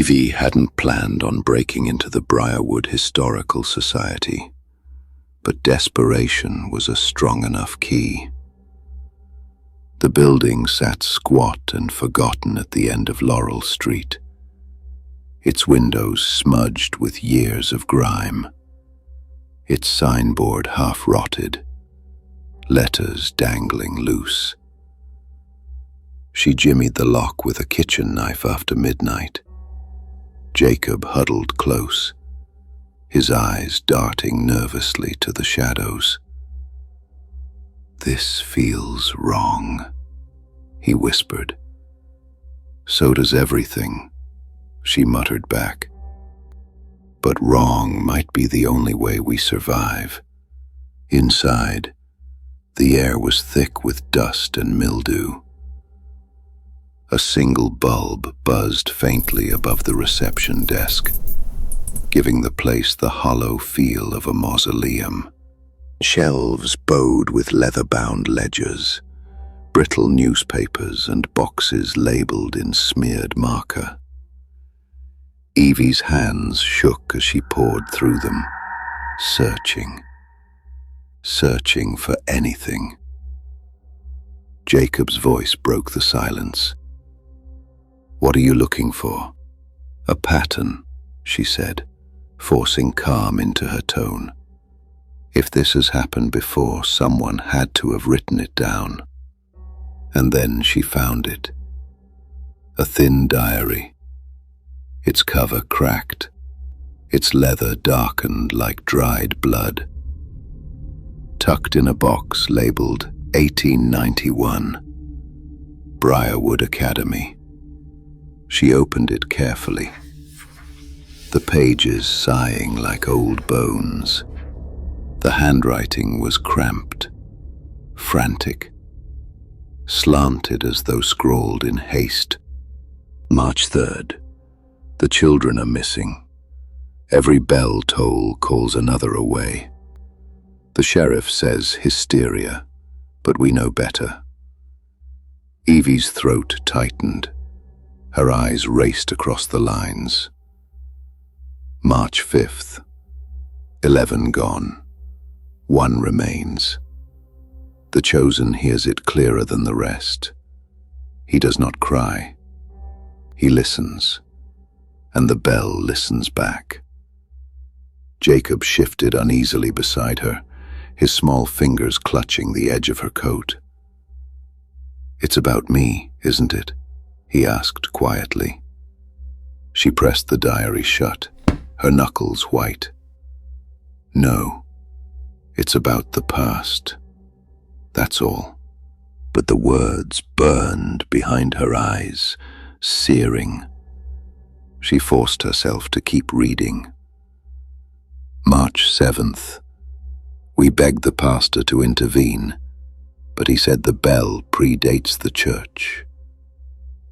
Evie hadn't planned on breaking into the Briarwood Historical Society, but desperation was a strong enough key. The building sat squat and forgotten at the end of Laurel Street, its windows smudged with years of grime, its signboard half-rotted, letters dangling loose. She jimmied the lock with a kitchen knife after midnight. Jacob huddled close, his eyes darting nervously to the shadows. "This feels wrong," he whispered. "So does everything," she muttered back. "But wrong might be the only way we survive." Inside, the air was thick with dust and mildew. A single bulb buzzed faintly above the reception desk, giving the place the hollow feel of a mausoleum. Shelves bowed with leather-bound ledgers, brittle newspapers and boxes labeled in smeared marker. Evie's hands shook as she pored through them, searching for anything. Jacob's voice broke the silence. "What are you looking for?" "A pattern," she said, forcing calm into her tone. "If this has happened before, someone had to have written it down." And then she found it. A thin diary, its cover cracked, its leather darkened like dried blood. Tucked in a box labeled 1891, Briarwood Academy. She opened it carefully, the pages sighing like old bones. The handwriting was cramped, frantic, slanted as though scrawled in haste. March 3rd. The children are missing. Every bell toll calls another away. The sheriff says hysteria, but we know better. Evie's throat tightened. Her eyes raced across the lines. March 5th. 11 gone. 1 remains. The chosen hears it clearer than the rest. He does not cry. He listens, and the bell listens back. Jacob shifted uneasily beside her, his small fingers clutching the edge of her coat. "It's about me, isn't it?" he asked quietly. She pressed the diary shut, her knuckles white. "No, it's about the past. That's all." But the words burned behind her eyes, searing. She forced herself to keep reading. March 7th. We begged the pastor to intervene, but he said the bell predates the church,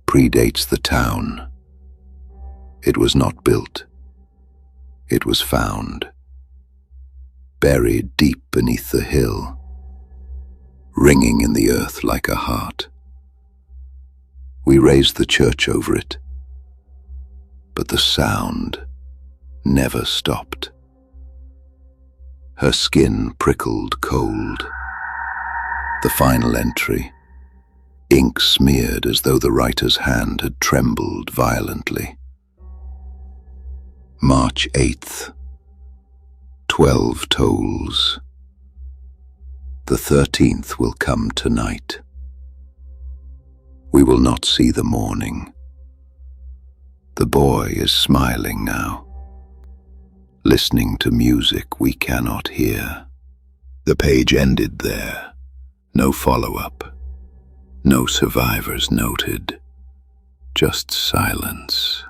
predates the town. It was not built. It was found, buried deep beneath the hill, ringing in the earth like a heart. We raised the church over it, but the sound never stopped. Her skin prickled cold. The final entry, ink smeared as though the writer's hand had trembled violently. March 8th. 12 tolls. The 13th will come tonight. We will not see the morning. The boy is smiling now, listening to music we cannot hear. The page ended there. No follow-up. No survivors noted. Just silence.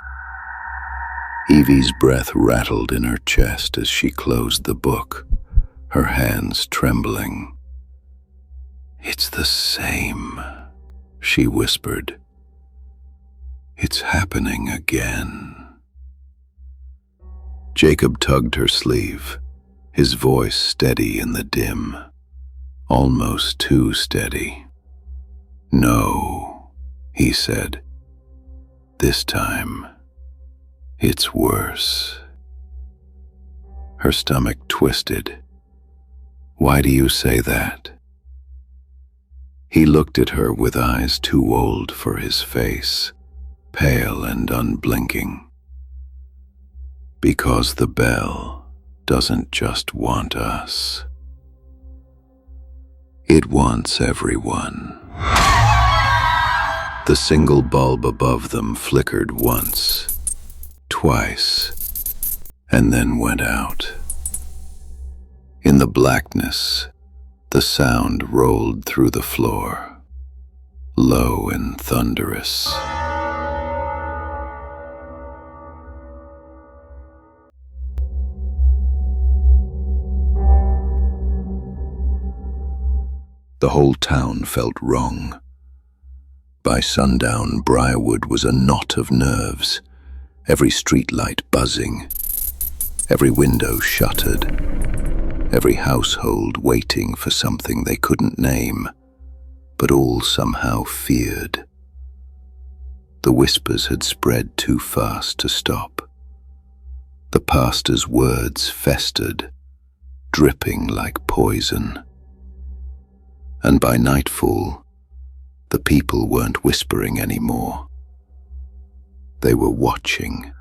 Evie's breath rattled in her chest as she closed the book, her hands trembling. "It's the same," she whispered. "It's happening again." Jacob tugged her sleeve, his voice steady in the dim, almost too steady. "No," he said. "This time, It's worse. Her stomach twisted. Why do you say that? He looked at her with eyes too old for his face, pale and unblinking. Because the bell doesn't just want us. It wants everyone. The single bulb above them flickered once, twice, and then went out. In the blackness, the sound rolled through the floor, low and thunderous. The whole town felt wrong. By sundown, Briarwood was a knot of nerves, every streetlight buzzing, every window shuttered, every household waiting for something they couldn't name, but all somehow feared. The whispers had spread too fast to stop. The pastor's words festered, dripping like poison. And by nightfall, the people weren't whispering anymore. They were watching.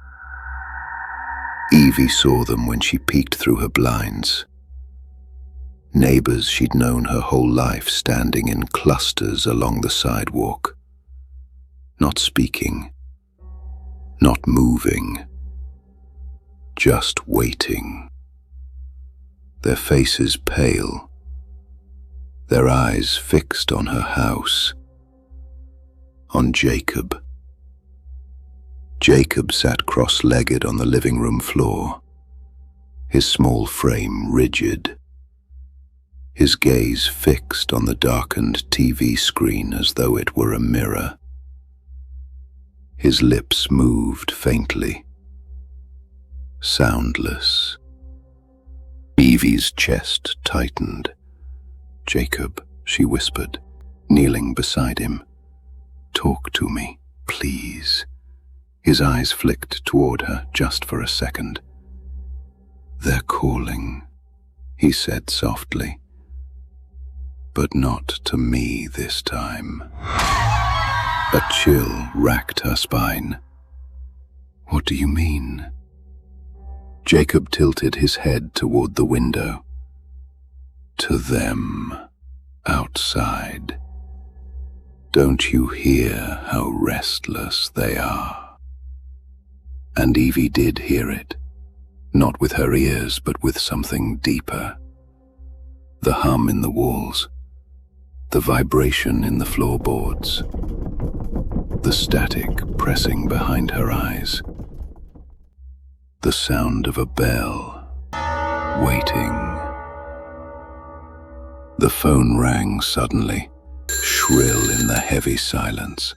Evie saw them when she peeked through her blinds. Neighbors she'd known her whole life standing in clusters along the sidewalk. Not speaking, not moving, just waiting. Their faces pale, their eyes fixed on her house, on Jacob. Jacob sat cross-legged on the living room floor, his small frame rigid, his gaze fixed on the darkened TV screen as though it were a mirror. His lips moved faintly, soundless. Evie's chest tightened. "Jacob," she whispered, kneeling beside him. "Talk to me, please." His eyes flicked toward her just for a second. "They're calling," he said softly. "But not to me this time." A chill racked her spine. "What do you mean?" Jacob tilted his head toward the window. "To them, outside. Don't you hear how restless they are?" And Evie did hear it, not with her ears, but with something deeper. The hum in the walls, the vibration in the floorboards, the static pressing behind her eyes, the sound of a bell, waiting. The phone rang suddenly, shrill in the heavy silence.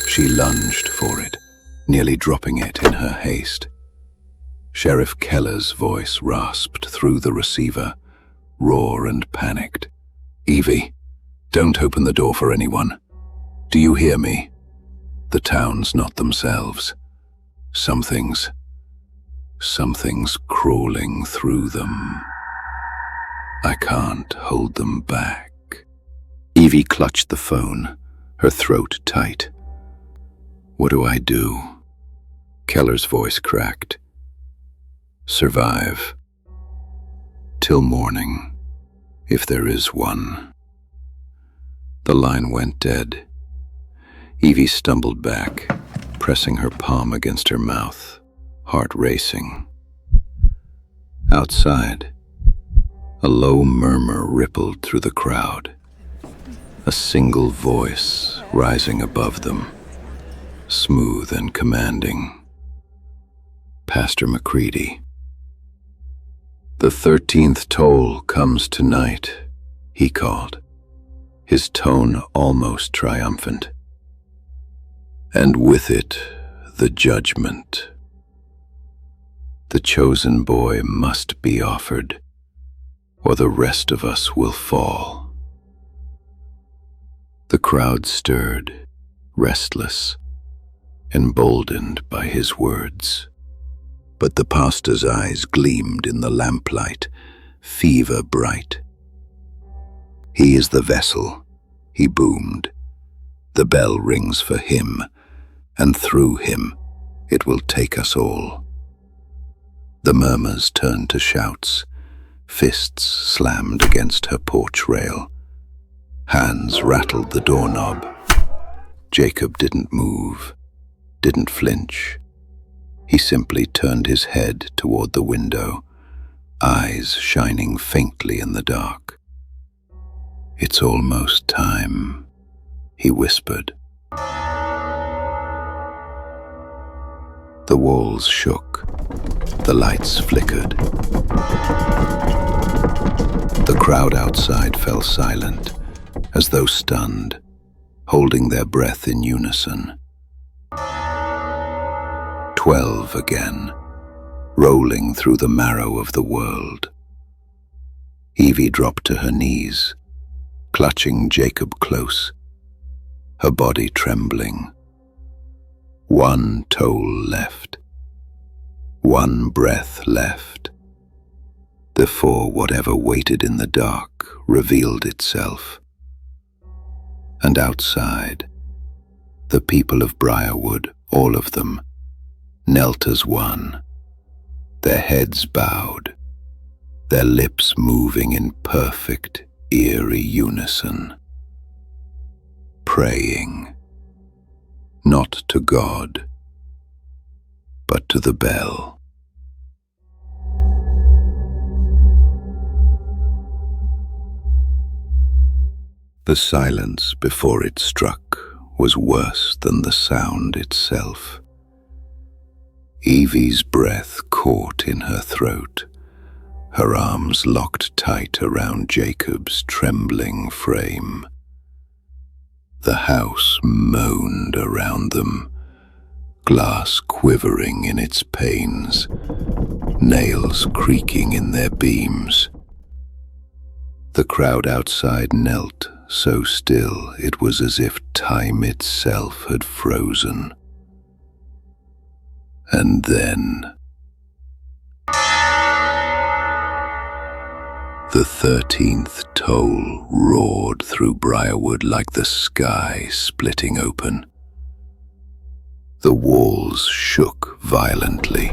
She lunged for it, nearly dropping it in her haste. Sheriff Keller's voice rasped through the receiver, raw and panicked. "Evie, don't open the door for anyone. Do you hear me? The town's not themselves. Something's crawling through them. I can't hold them back." Evie clutched the phone, her throat tight. "What do I do?" Keller's voice cracked. "Survive. Till morning, if there is one." The line went dead. Evie stumbled back, pressing her palm against her mouth, heart racing. Outside, a low murmur rippled through the crowd, a single voice rising above them, smooth and commanding. Pastor McCready. "The 13th toll comes tonight," he called, his tone almost triumphant. "And with it, the judgment. The chosen boy must be offered, or the rest of us will fall." The crowd stirred, restless, emboldened by his words. But the pastor's eyes gleamed in the lamplight, fever bright. "He is the vessel," he boomed. "The bell rings for him, and through him it will take us all." The murmurs turned to shouts. Fists slammed against her porch rail. Hands rattled the doorknob. Jacob didn't move, didn't flinch. He simply turned his head toward the window, eyes shining faintly in the dark. "It's almost time," he whispered. The walls shook. The lights flickered. The crowd outside fell silent, as though stunned, holding their breath in unison. 12 again, rolling through the marrow of the world. Evie dropped to her knees, clutching Jacob close, her body trembling. One toll left. One breath left, before whatever waited in the dark revealed itself. And outside, the people of Briarwood, all of them, knelt as one, their heads bowed, their lips moving in perfect, eerie unison. Praying, not to God, but to the bell. The silence before it struck was worse than the sound itself. Evie's breath caught in her throat, her arms locked tight around Jacob's trembling frame. The house moaned around them, glass quivering in its panes, nails creaking in their beams. The crowd outside knelt so still it was as if time itself had frozen. And then the 13th toll roared through Briarwood like the sky splitting open. The walls shook violently,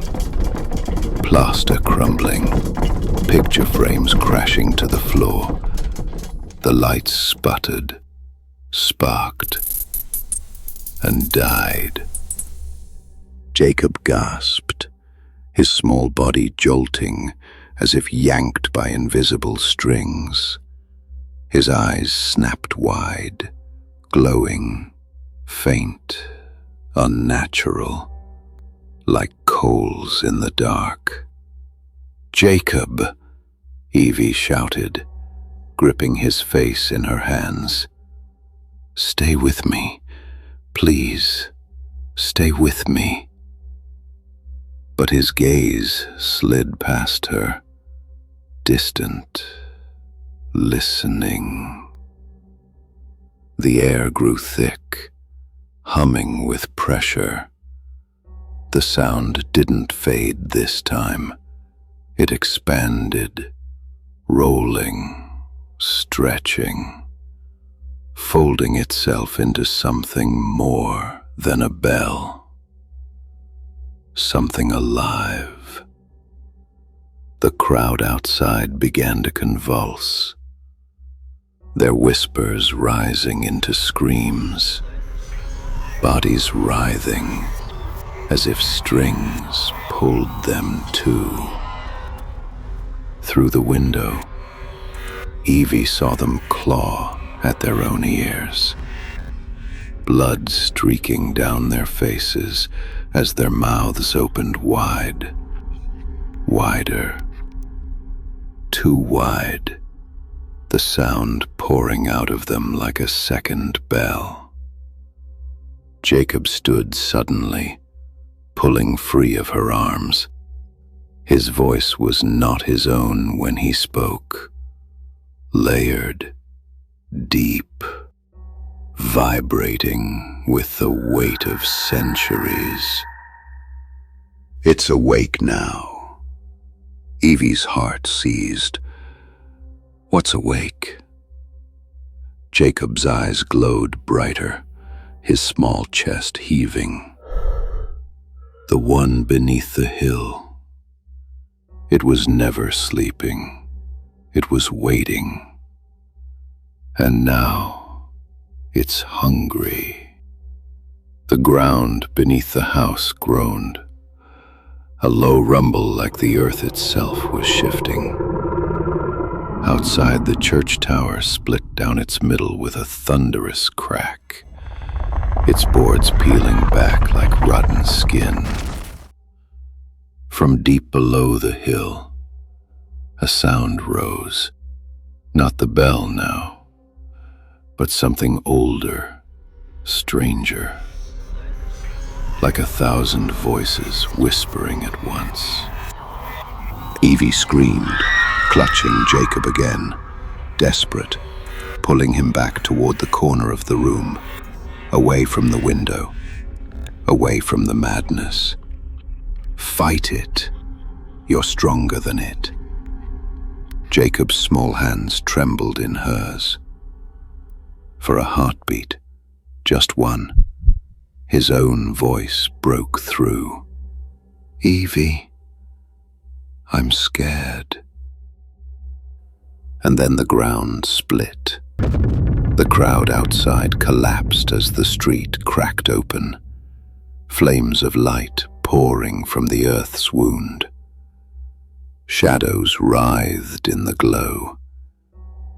plaster crumbling, picture frames crashing to the floor. The lights sputtered, sparked, and died. Jacob gasped, his small body jolting as if yanked by invisible strings. His eyes snapped wide, glowing, faint, unnatural, like coals in the dark. "Jacob!" Evie shouted, gripping his face in her hands. "Stay with me, please, stay with me." But his gaze slid past her, distant, listening. The air grew thick, humming with pressure. The sound didn't fade this time. It expanded, rolling, stretching, folding itself into something more than a bell. Something alive. The crowd outside began to convulse, their whispers rising into screams, bodies writhing as if strings pulled them too. Through the window, Evie saw them claw at their own ears, blood streaking down their faces as their mouths opened wide, wider, too wide, the sound pouring out of them like a second bell. Jacob stood suddenly, pulling free of her arms. His voice was not his own when he spoke. Layered, deep, vibrating with the weight of centuries. It's awake now. Evie's heart seized. What's awake? Jacob's eyes glowed brighter, his small chest heaving. The one beneath the hill. It was never sleeping. It was waiting. And now it's hungry. The ground beneath the house groaned. A low rumble like the earth itself was shifting. Outside, the church tower split down its middle with a thunderous crack, its boards peeling back like rotten skin. From deep below the hill, a sound rose, not the bell now, but something older, stranger, like 1,000 voices whispering at once. Evie screamed, clutching Jacob again, desperate, pulling him back toward the corner of the room, away from the window, away from the madness. Fight it. You're stronger than it. Jacob's small hands trembled in hers. For a heartbeat, just one, his own voice broke through. Evie, I'm scared. And then the ground split. The crowd outside collapsed as the street cracked open, flames of light pouring from the earth's wound. Shadows writhed in the glow,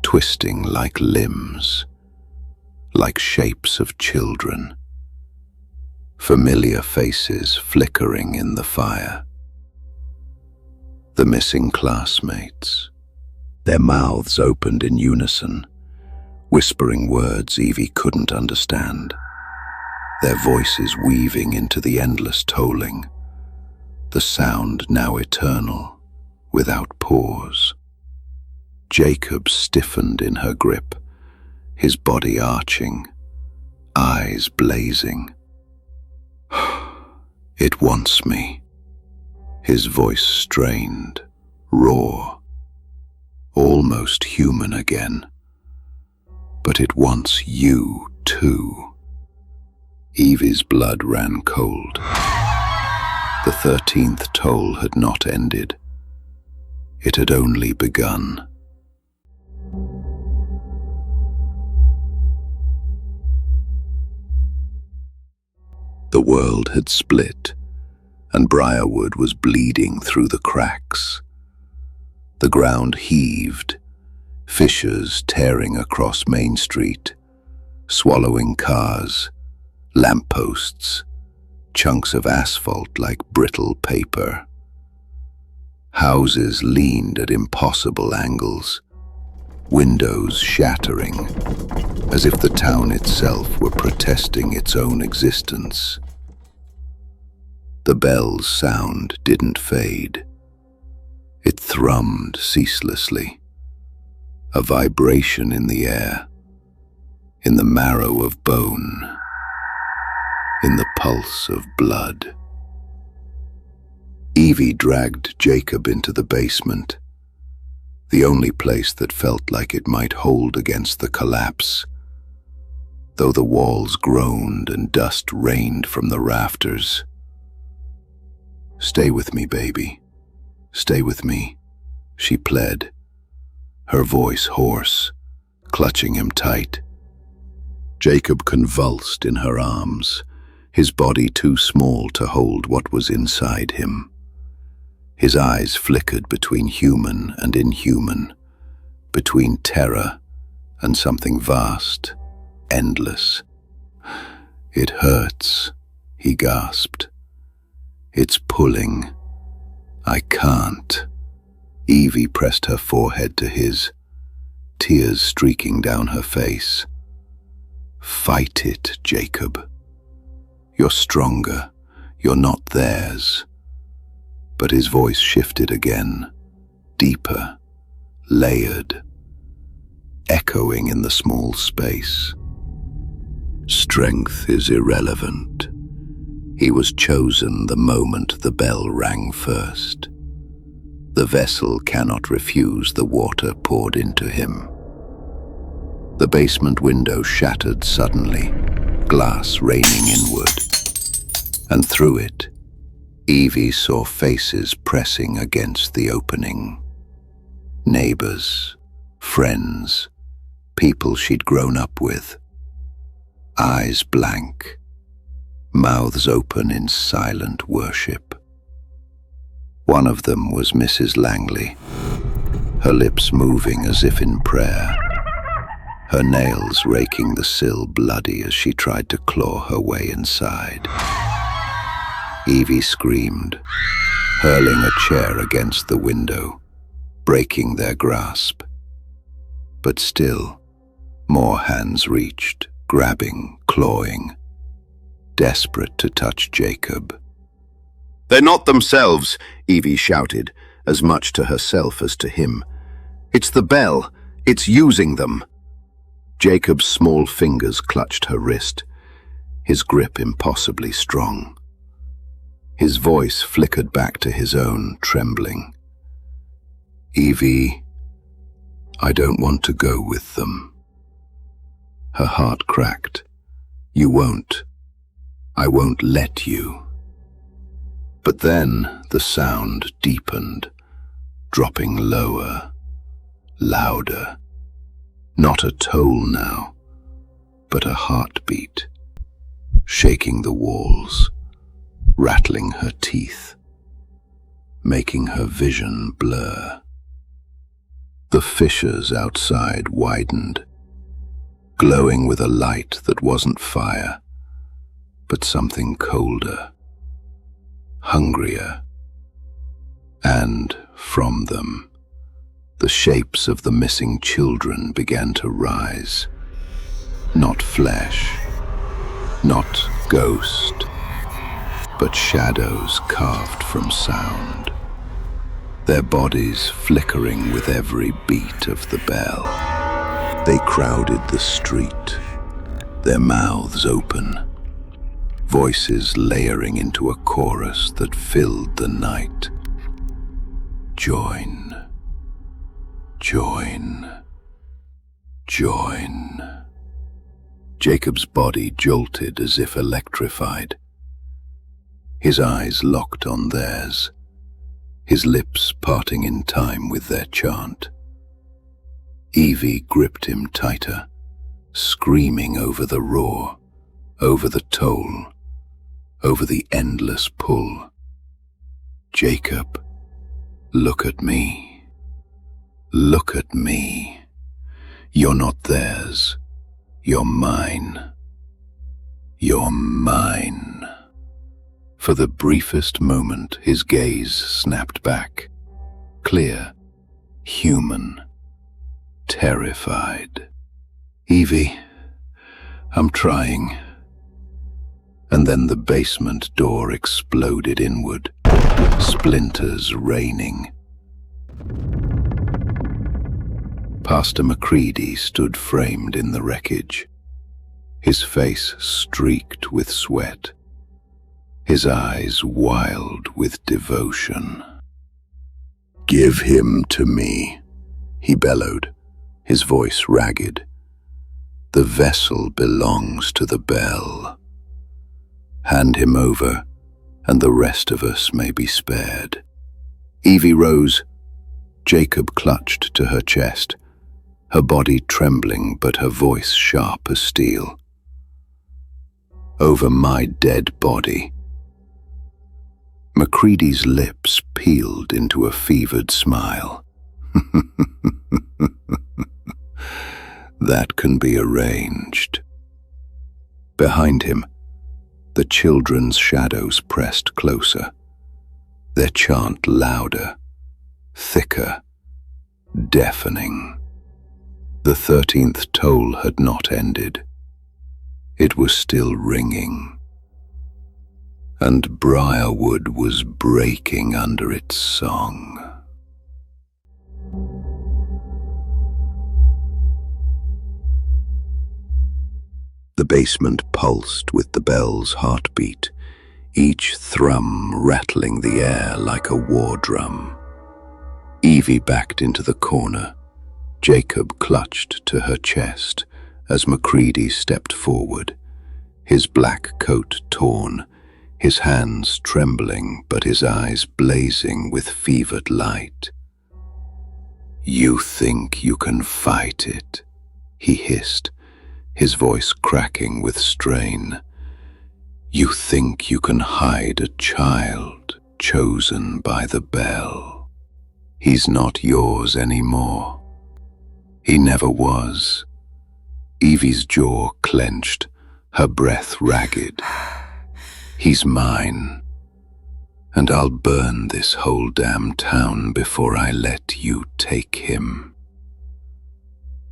twisting like limbs, like shapes of children, familiar faces flickering in the fire. The missing classmates, their mouths opened in unison, whispering words Evie couldn't understand, their voices weaving into the endless tolling, the sound now eternal, without pause. Jacob stiffened in her grip, his body arching, eyes blazing. It wants me. His voice strained, raw, almost human again. But it wants you too. Evie's blood ran cold. The 13th toll had not ended. It had only begun. The world had split, and Briarwood was bleeding through the cracks. The ground heaved, fissures tearing across Main Street, swallowing cars, lampposts, chunks of asphalt like brittle paper. Houses leaned at impossible angles, windows shattering, as if the town itself were protesting its own existence. The bell's sound didn't fade. It thrummed ceaselessly, a vibration in the air, in the marrow of bone, in the pulse of blood. Evie dragged Jacob into the basement, the only place that felt like it might hold against the collapse, though the walls groaned and dust rained from the rafters. "Stay with me, baby. Stay with me," she pled, her voice hoarse, clutching him tight. Jacob convulsed in her arms, his body too small to hold what was inside him. His eyes flickered between human and inhuman, between terror and something vast, endless. "It hurts," he gasped. "It's pulling. I can't." Evie pressed her forehead to his, tears streaking down her face. "Fight it, Jacob. You're stronger. You're not theirs." But his voice shifted again, deeper, layered, echoing in the small space. Strength is irrelevant. He was chosen the moment the bell rang first. The vessel cannot refuse the water poured into him. The basement window shattered suddenly, glass raining inward. And through it, Evie saw faces pressing against the opening. Neighbors, friends, people she'd grown up with. Eyes blank, mouths open in silent worship. One of them was Mrs. Langley, her lips moving as if in prayer, her nails raking the sill bloody as she tried to claw her way inside. Evie screamed, hurling a chair against the window, breaking their grasp. But still, more hands reached, grabbing, clawing, desperate to touch Jacob. "They're not themselves," Evie shouted, as much to herself as to him. "It's the bell. It's using them." Jacob's small fingers clutched her wrist, his grip impossibly strong. His voice flickered back to his own, trembling. "Evie, I don't want to go with them." Her heart cracked. "You won't. I won't let you." But then the sound deepened, dropping lower, louder. Not a toll now, but a heartbeat, shaking the walls, rattling her teeth, making her vision blur. The fissures outside widened, glowing with a light that wasn't fire, but something colder, hungrier. And from them, the shapes of the missing children began to rise. Not flesh, not ghost, but shadows carved from sound, their bodies flickering with every beat of the bell. They crowded the street, their mouths open, voices layering into a chorus that filled the night. Join. Join. Join. Jacob's body jolted as if electrified. His eyes locked on theirs, his lips parting in time with their chant. Evie gripped him tighter, screaming over the roar, over the toll, over the endless pull. "Jacob, look at me. Look at me. You're not theirs. You're mine. You're mine." For the briefest moment, his gaze snapped back, clear, human, terrified. "Evie, I'm trying." And then the basement door exploded inward, splinters raining. Pastor Macready stood framed in the wreckage, his face streaked with sweat, his eyes wild with devotion. "Give him to me," he bellowed, his voice ragged. "The vessel belongs to the bell. Hand him over, and the rest of us may be spared." Evie rose. Jacob clutched to her chest, her body trembling but her voice sharp as steel. "Over my dead body." Macready's lips peeled into a fevered smile. "That can be arranged." Behind him, the children's shadows pressed closer, their chant louder, thicker, deafening. The 13th toll had not ended. It was still ringing, and Briarwood was breaking under its song. The basement pulsed with the bell's heartbeat, each thrum rattling the air like a war drum. Evie backed into the corner. Jacob clutched to her chest as Macready stepped forward, his black coat torn, his hands trembling but his eyes blazing with fevered light. "You think you can fight it?" he hissed, his voice cracking with strain. "You think you can hide a child chosen by the bell? He's not yours anymore. He never was." Evie's jaw clenched, her breath ragged. "He's mine, and I'll burn this whole damn town before I let you take him."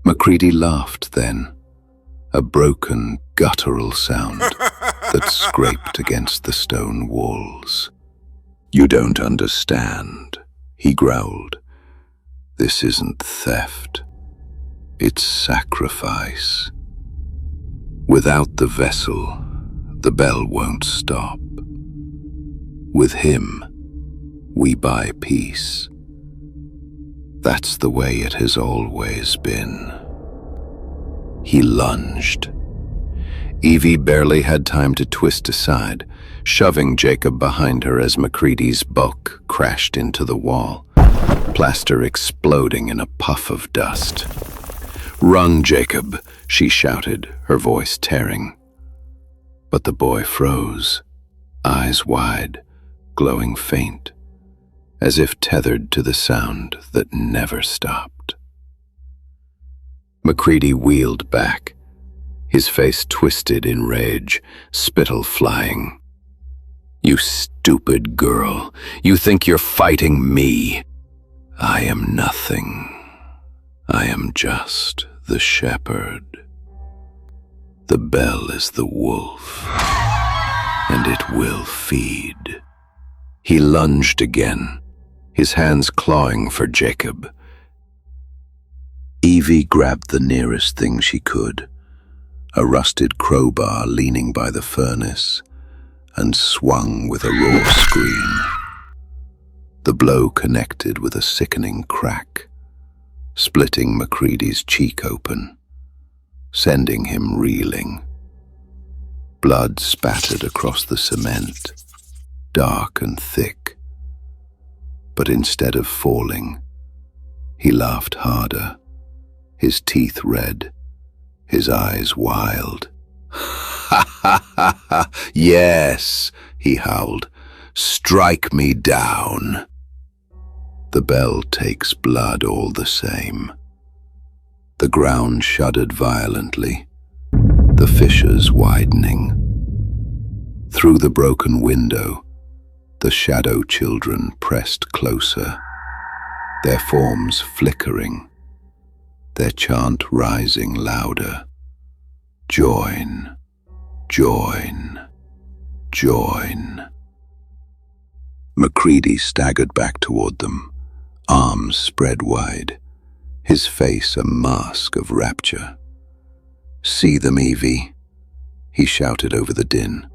Macready laughed then, a broken, guttural sound that scraped against the stone walls. "You don't understand," he growled. "This isn't theft. It's sacrifice. Without the vessel, the bell won't stop. With him, we buy peace. That's the way it has always been." He lunged. Evie barely had time to twist aside, shoving Jacob behind her as Macready's bulk crashed into the wall, plaster exploding in a puff of dust. "Run, Jacob," she shouted, her voice tearing. But the boy froze, eyes wide, glowing faint, as if tethered to the sound that never stopped. Macready wheeled back, his face twisted in rage, spittle flying. "You stupid girl, you think you're fighting me? I am nothing. I am just the shepherd. The bell is the wolf, and it will feed." He lunged again, his hands clawing for Jacob. Evie grabbed the nearest thing she could, a rusted crowbar leaning by the furnace, and swung with a raw scream. The blow connected with a sickening crack, splitting Macready's cheek open, sending him reeling. Blood spattered across the cement, dark and thick. But instead of falling, he laughed harder, his teeth red, his eyes wild. "Ha ha ha ha! Yes," he howled. "Strike me down. The bell takes blood all the same." The ground shuddered violently, the fissures widening. Through the broken window, the shadow children pressed closer, their forms flickering, their chant rising louder. "Join, join, join." Macready staggered back toward them, arms spread wide, his face a mask of rapture. "See them, Evie," he shouted over the din.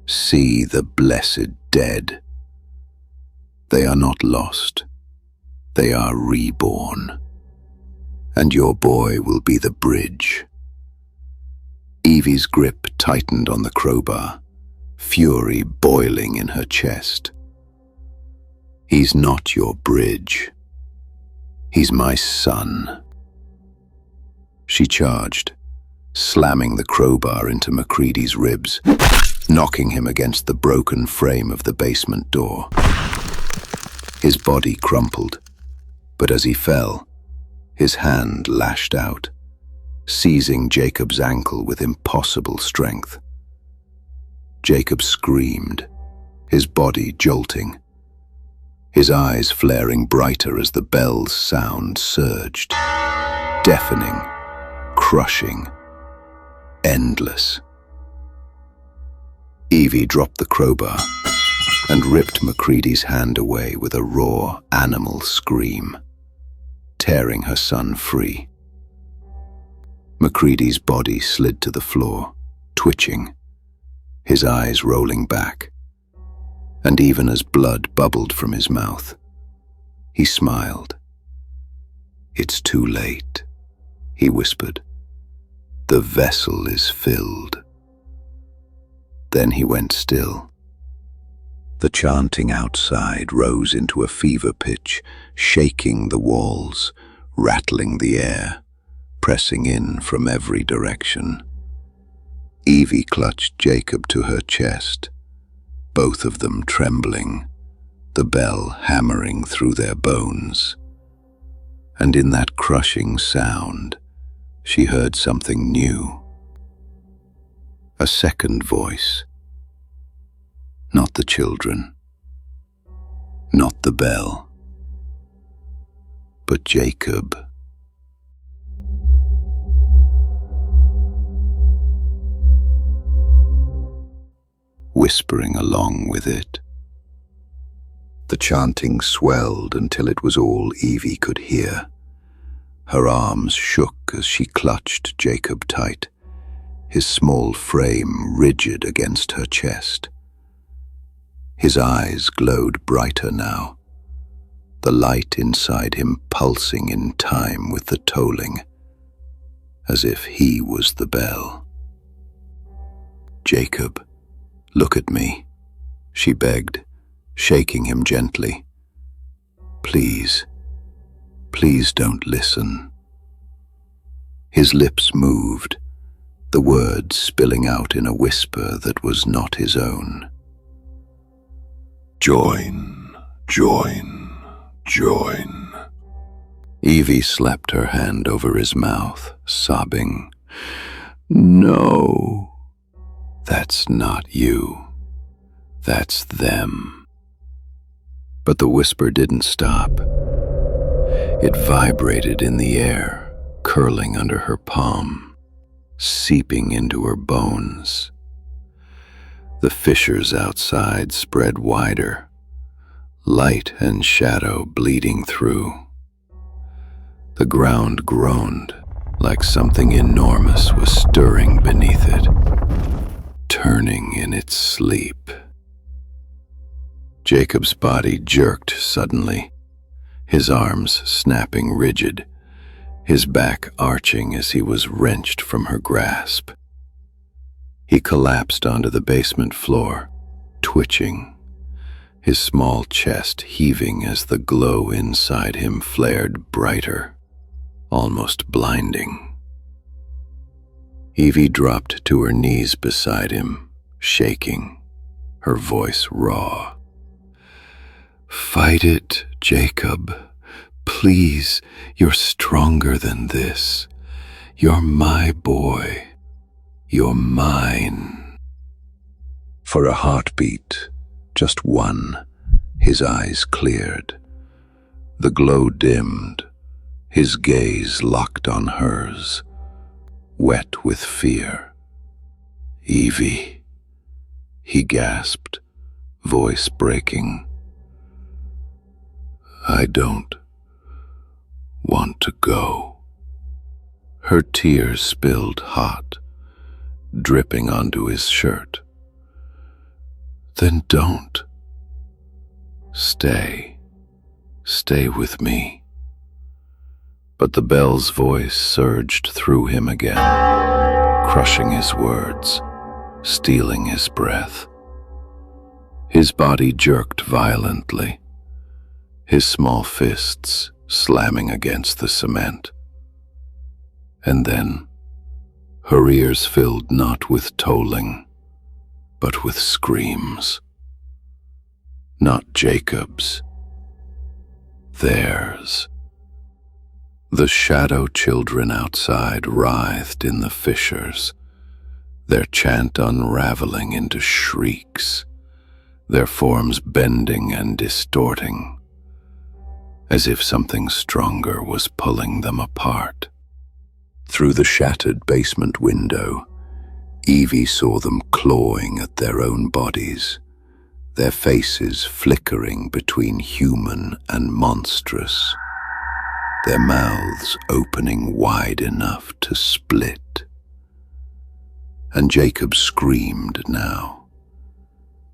"See the blessed dead. They are not lost. They are reborn. And your boy will be the bridge." Evie's grip tightened on the crowbar, fury boiling in her chest. "He's not your bridge. He's my son." She charged, slamming the crowbar into Macready's ribs, knocking him against the broken frame of the basement door. His body crumpled, but as he fell, his hand lashed out, seizing Jacob's ankle with impossible strength. Jacob screamed, his body jolting, his eyes flaring brighter as the bell's sound surged, deafening, crushing, endless. Evie dropped the crowbar and ripped Macready's hand away with a raw, animal scream, tearing her son free. Macready's body slid to the floor, twitching, his eyes rolling back, and even as blood bubbled from his mouth, he smiled. "It's too late," he whispered. "The vessel is filled." Then he went still. The chanting outside rose into a fever pitch, shaking the walls, rattling the air, pressing in from every direction. Evie clutched Jacob to her chest, both of them trembling, the bell hammering through their bones. And in that crushing sound, she heard something new. A second voice. Not the children, not the bell, but Jacob. Whispering along with it. The chanting swelled until it was all Evie could hear. Her arms shook as she clutched Jacob tight, his small frame rigid against her chest. His eyes glowed brighter now, the light inside him pulsing in time with the tolling, as if he was the bell. "Jacob, look at me," she begged, shaking him gently. "Please, please don't listen." His lips moved, the words spilling out in a whisper that was not his own. "Join, join, join." Evie slapped her hand over his mouth, sobbing. "No, that's not you. That's them." But the whisper didn't stop. It vibrated in the air, curling under her palm, seeping into her bones. The fissures outside spread wider, light and shadow bleeding through. The ground groaned like something enormous was stirring beneath it, turning in its sleep. Jacob's body jerked suddenly, his arms snapping rigid, his back arching as he was wrenched from her grasp. He collapsed onto the basement floor, twitching, his small chest heaving as the glow inside him flared brighter, almost blinding. Evie dropped to her knees beside him, shaking, her voice raw. "Fight it, Jacob. Please, you're stronger than this. You're my boy. You're mine." For a heartbeat, just one, his eyes cleared. The glow dimmed, his gaze locked on hers, wet with fear. "Evie," he gasped, voice breaking. "I don't want to go." Her tears spilled hot, dripping onto his shirt. "Then don't. Stay with me." But the bell's voice surged through him again, crushing his words, stealing his breath. His body jerked violently, his small fists slamming against the cement. And then, her ears filled not with tolling, but with screams. Not Jacob's, theirs. The shadow children outside writhed in the fissures, their chant unraveling into shrieks, their forms bending and distorting, as if something stronger was pulling them apart. Through the shattered basement window, Evie saw them clawing at their own bodies, their faces flickering between human and monstrous. their mouths opening wide enough to split. And Jacob screamed now,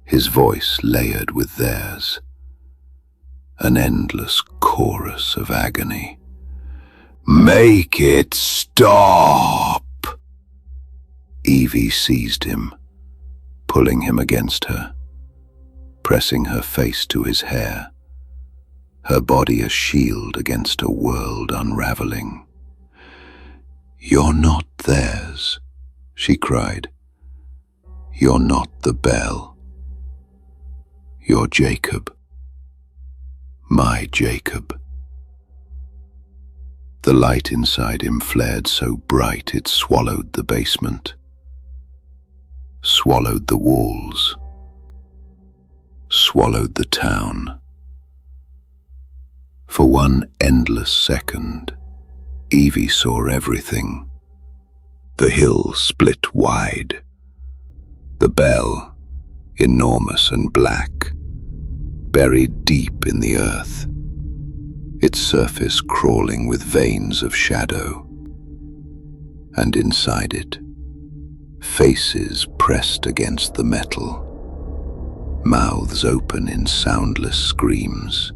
his voice layered with theirs, an endless chorus of agony. "Make it stop!" Evie seized him, pulling him against her, pressing her face to his hair, her body a shield against a world unraveling. "You're not theirs," she cried. "You're not the bell. You're Jacob. My Jacob." The light inside him flared so bright it swallowed the basement, swallowed the walls, swallowed the town. For one endless second, Evie saw everything. The hill split wide, the bell, enormous and black, buried deep in the earth, its surface crawling with veins of shadow. And inside it, faces pressed against the metal, mouths open in soundless screams.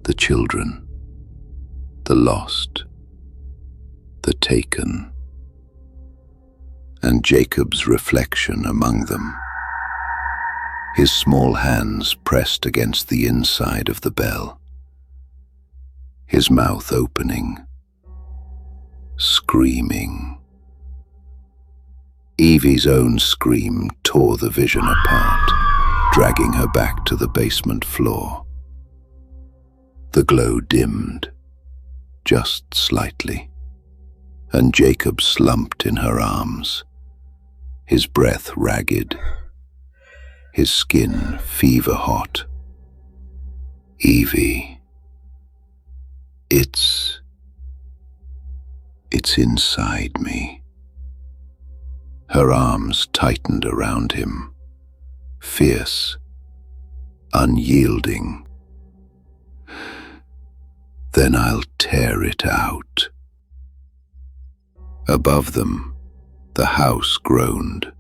The children, the lost, the taken, and Jacob's reflection among them, his small hands pressed against the inside of the bell, his mouth opening, screaming. Evie's own scream tore the vision apart, dragging her back to the basement floor. The glow dimmed, just slightly, and Jacob slumped in her arms, his breath ragged, his skin fever-hot. "Evie, it's inside me." Her arms tightened around him, fierce, unyielding. "Then I'll tear it out." Above them, the house groaned.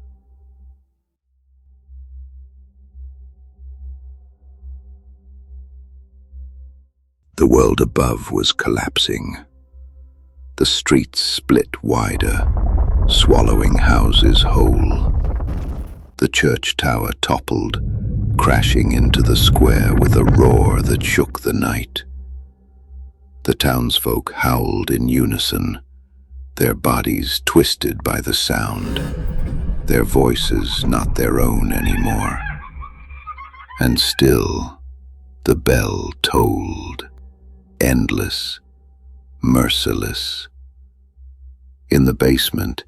The world above was collapsing. The streets split wider, swallowing houses whole. The church tower toppled, crashing into the square with a roar that shook the night. The townsfolk howled in unison, their bodies twisted by the sound, their voices not their own anymore. And still, the bell tolled, endless, merciless. In the basement,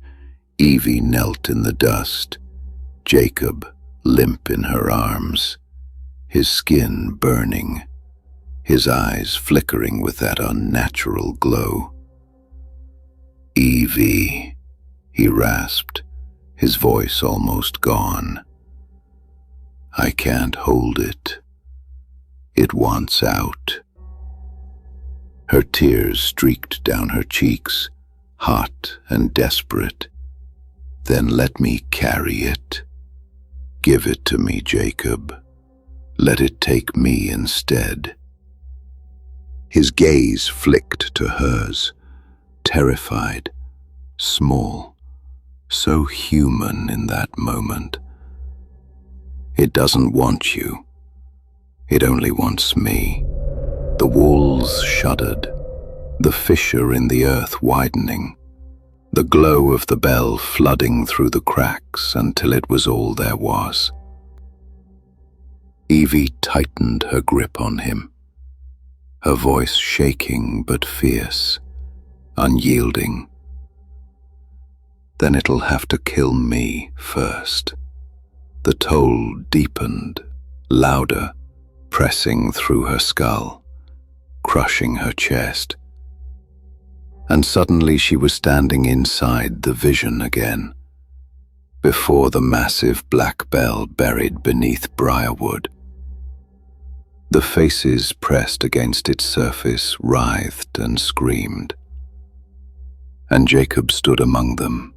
Evie knelt in the dust, Jacob limp in her arms, his skin burning, his eyes flickering with that unnatural glow. "Evie," he rasped, his voice almost gone. "I can't hold it. It wants out." Her tears streaked down her cheeks, hot and desperate. "Then let me carry it. Give it to me, Jacob. Let it take me instead." His gaze flicked to hers, terrified, small, so human in that moment. "It doesn't want you. It only wants me." The walls shuddered, the fissure in the earth widening, the glow of the bell flooding through the cracks until it was all there was. Evie tightened her grip on him, her voice shaking but fierce, unyielding. "Then it'll have to kill me first." The toll deepened, louder, pressing through her skull, crushing her chest. And suddenly she was standing inside the vision again, before the massive black bell buried beneath briarwood. The faces pressed against its surface writhed and screamed, and Jacob stood among them,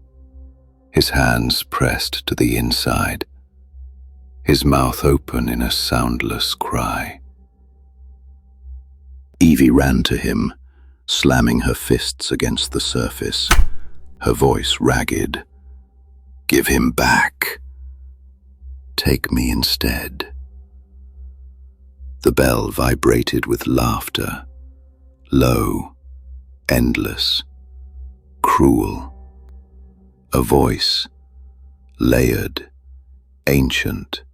his hands pressed to the inside, his mouth open in a soundless cry. Evie ran to him, slamming her fists against the surface, her voice ragged. "Give him back. Take me instead." The bell vibrated with laughter, low, endless, cruel. A voice, layered, ancient,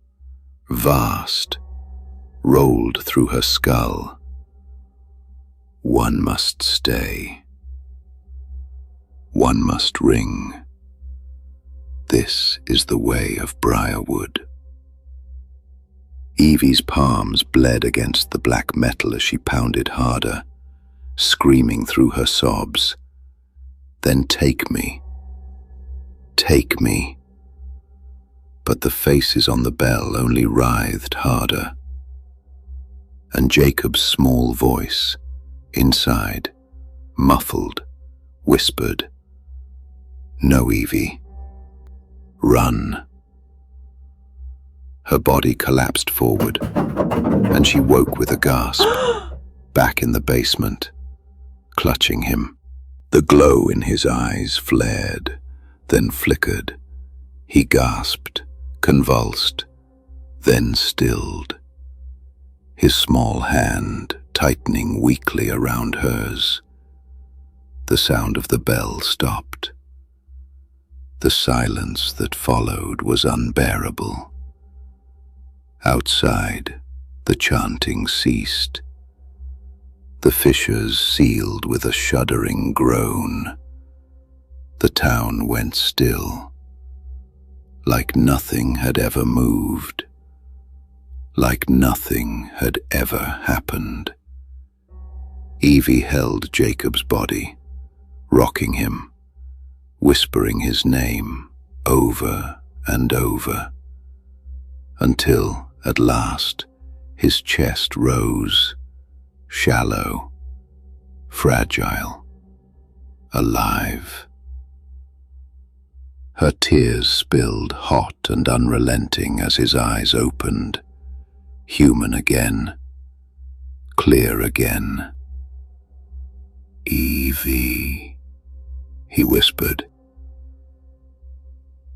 vast, rolled through her skull. One must stay. One must ring. This is the way of Briarwood. Evie's palms bled against the black metal as she pounded harder, screaming through her sobs. "Then take me. Take me." But the faces on the bell only writhed harder. And Jacob's small voice, inside, muffled, whispered, "No, Evie. Run." Her body collapsed forward, and she woke with a gasp, back in the basement, clutching him. The glow in his eyes flared, then flickered. He gasped, convulsed, then stilled, his small hand tightening weakly around hers. The sound of the bell stopped. The silence that followed was unbearable. Outside, the chanting ceased. The fissures sealed with a shuddering groan. The town went still, like nothing had ever moved, like nothing had ever happened. Evie held Jacob's body, rocking him, whispering his name over and over, until, at last, his chest rose, shallow, fragile, alive. Her tears spilled hot and unrelenting as his eyes opened, human again, clear again. "Evie," he whispered.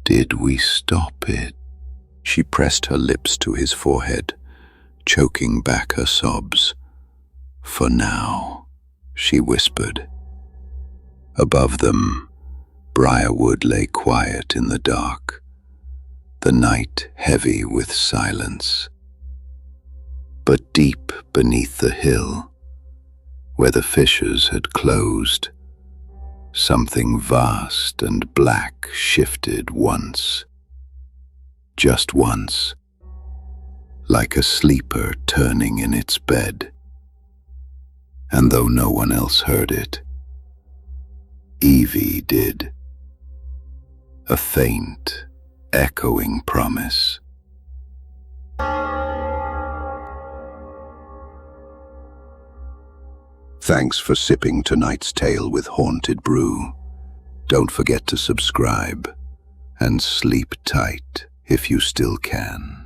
"Did we stop it?" She pressed her lips to his forehead, choking back her sobs. "For now," she whispered. Above them, Briarwood lay quiet in the dark, the night heavy with silence. But deep beneath the hill, where the fissures had closed, something vast and black shifted once. Just once, like a sleeper turning in its bed. And though no one else heard it, Evie did. A faint, echoing promise. Thanks for sipping tonight's tale with Haunted Brew. Don't forget to subscribe and sleep tight if you still can.